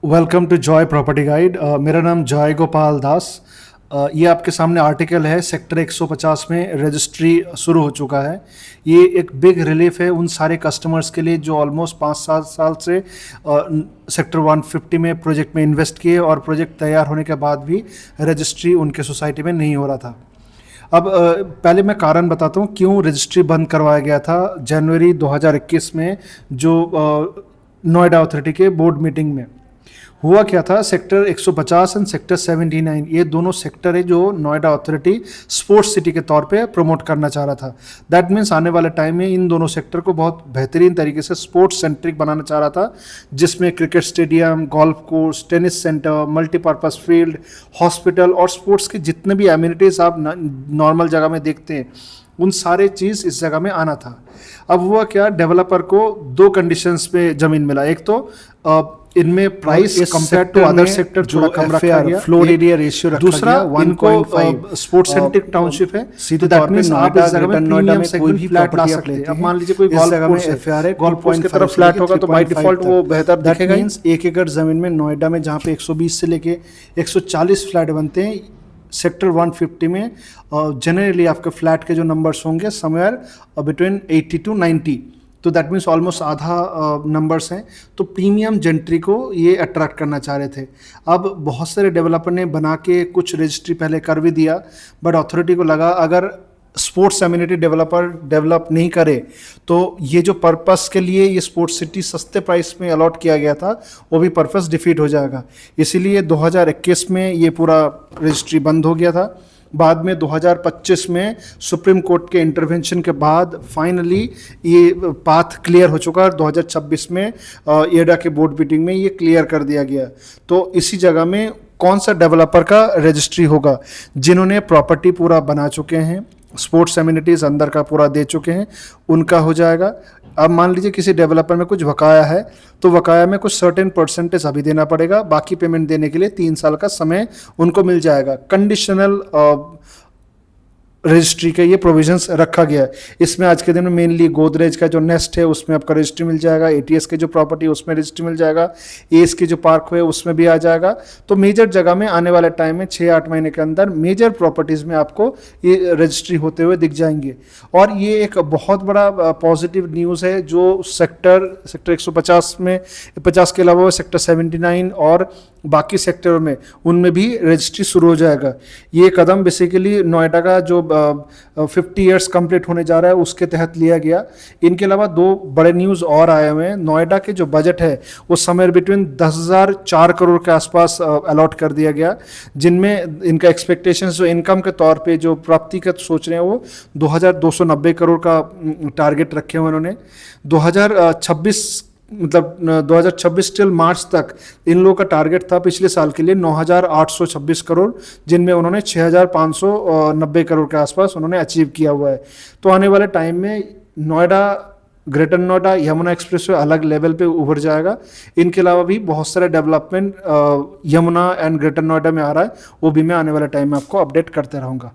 Welcome to Joy property guide. मेरा नाम Joy Gopal Das. ये आपके सामने आर्टिकल है। सेक्टर 150 में रजिस्ट्री शुरू हो चुका है। ये एक बिग रिलीफ है उन सारे कस्टमर्स के लिए जो ऑलमोस्ट 5-7 साल से सेक्टर 150 में प्रोजेक्ट में इन्वेस्ट किए और प्रोजेक्ट तैयार होने के बाद भी रजिस्ट्री उनके सोसाइटी में नहीं हो रहा था। अब पहले मैं कारण बताता हूँ क्यों रजिस्ट्री बंद करवाया गया था जनवरी 2021 में। जो नोएडा अथॉरिटी के बोर्ड मीटिंग में हुआ क्या था, सेक्टर 150 एंड सेक्टर 79 ये दोनों सेक्टर है जो नोएडा अथॉरिटी स्पोर्ट्स सिटी के तौर पे प्रमोट करना चाह रहा था। दैट मीन्स आने वाले टाइम में इन दोनों सेक्टर को बहुत बेहतरीन तरीके से स्पोर्ट्स सेंट्रिक बनाना चाह रहा था, जिसमें cricket stadium, golf course, tennis centre, multipurpose field, hospital और स्पोर्ट्स के जितने भी एमिनिटीज़ आप नॉर्मल जगह में देखते हैं उन सारे चीज़ इस जगह में आना था। अब हुआ क्या, डेवलपर को दो कंडीशंस पे ज़मीन मिला। एक तो इनमें price compare to other sector थोड़ा कम रखा गया, फ्लोर एरिया रेशियो रखा दूसरा गया, इनको स्पोर्ट्स सेंट्रिक टाउनशिप है, सीधे दैट तौर पे मींस आप इस जगह में नोएडा में कोई भी फ्लैट ला सकते हैं। अब मान लीजिए कोई गोल्फ कोर्स है, गोल्फ कोर्स की तरफ फ्लैट होगा तो बाय डिफॉल्ट वो बेहतर दिखेगा। मींस 1 एकड़ जमीन में नोएडा में जहाँ पे 120 से लेके 140 फ्लैट बनते हैं, सेक्टर 150 में जनरली आपके फ्लैट के जो नंबर्स होंगे समवेयर बिटवीन 80 to 90, तो दैट मीन्स ऑलमोस्ट आधा नंबर्स हैं। तो प्रीमियम जेंट्री को ये अट्रैक्ट करना चाह रहे थे। अब बहुत सारे डेवलपर ने बना के कुछ रजिस्ट्री पहले कर भी दिया, बट अथॉरिटी को लगा अगर स्पोर्ट्स एमिनिटी डेवलपर डेवलप नहीं करे तो ये जो पर्पस के लिए ये स्पोर्ट्स सिटी सस्ते प्राइस में अलॉट किया गया था वो भी पर्पस डिफीट हो जाएगा। इसीलिए 2021 में ये पूरा रजिस्ट्री बंद हो गया था। बाद में 2025 में सुप्रीम कोर्ट के इंटरवेंशन के बाद फाइनली ये पाथ क्लियर हो चुका है। 2026 में एडा के बोर्ड मीटिंग में ये क्लियर कर दिया गया। तो इसी जगह में कौन सा डेवलपर का रजिस्ट्री होगा, जिन्होंने प्रॉपर्टी पूरा बना चुके हैं, स्पोर्ट्स एमिनिटीज़ अंदर का पूरा दे चुके हैं, उनका हो जाएगा। अब मान लीजिए किसी डेवलपर में कुछ बकाया है तो बकाया में कुछ सर्टेन परसेंटेज अभी देना पड़ेगा, बाकी पेमेंट देने के लिए 3 साल का समय उनको मिल जाएगा। कंडीशनल रजिस्ट्री का ये प्रोविजंस रखा गया है। इसमें आज के दिन में मेनली गोदरेज का जो नेस्ट है उसमें आपका रजिस्ट्री मिल जाएगा, एटीएस के जो प्रॉपर्टी उसमें रजिस्ट्री मिल जाएगा, एस की जो पार्क है उसमें भी आ जाएगा। तो मेजर जगह में आने वाले टाइम में 6-8 महीने के अंदर मेजर प्रॉपर्टीज़ में आपको ये रजिस्ट्री होते हुए दिख जाएंगे। और ये एक बहुत बड़ा पॉजिटिव न्यूज़ है जो सेक्टर 150 में 50 के अलावा सेक्टर 79 और बाकी सेक्टरों में उनमें भी रजिस्ट्री शुरू हो जाएगा। ये कदम बेसिकली नोएडा का जो 50 ईयर्स कंप्लीट होने जा रहा है उसके तहत लिया गया। इनके अलावा 2 बड़े न्यूज़ और आए हुए हैं। नोएडा के जो बजट है वो समवेयर बिटवीन 10,004 करोड़ के आसपास अलॉट कर दिया गया, जिनमें इनका एक्सपेक्टेशंस जो इनकम के तौर पे जो प्राप्ति का सोच रहे हैं वो 2,290 करोड़ का टारगेट रखे हुए उन्होंने। 2026 टिल मार्च तक इन लोगों का टारगेट था पिछले साल के लिए 9,826 करोड़, जिनमें उन्होंने 6,590 करोड़ के आसपास उन्होंने अचीव किया हुआ है। तो आने वाले टाइम में नोएडा, ग्रेटर नोएडा, यमुना एक्सप्रेसवे अलग लेवल पे उभर जाएगा। इनके अलावा भी बहुत सारे development Yamuna and greater Noida में आ रहा है, वो भी मैं आने वाले टाइम में आपको अपडेट करते रहूँगा।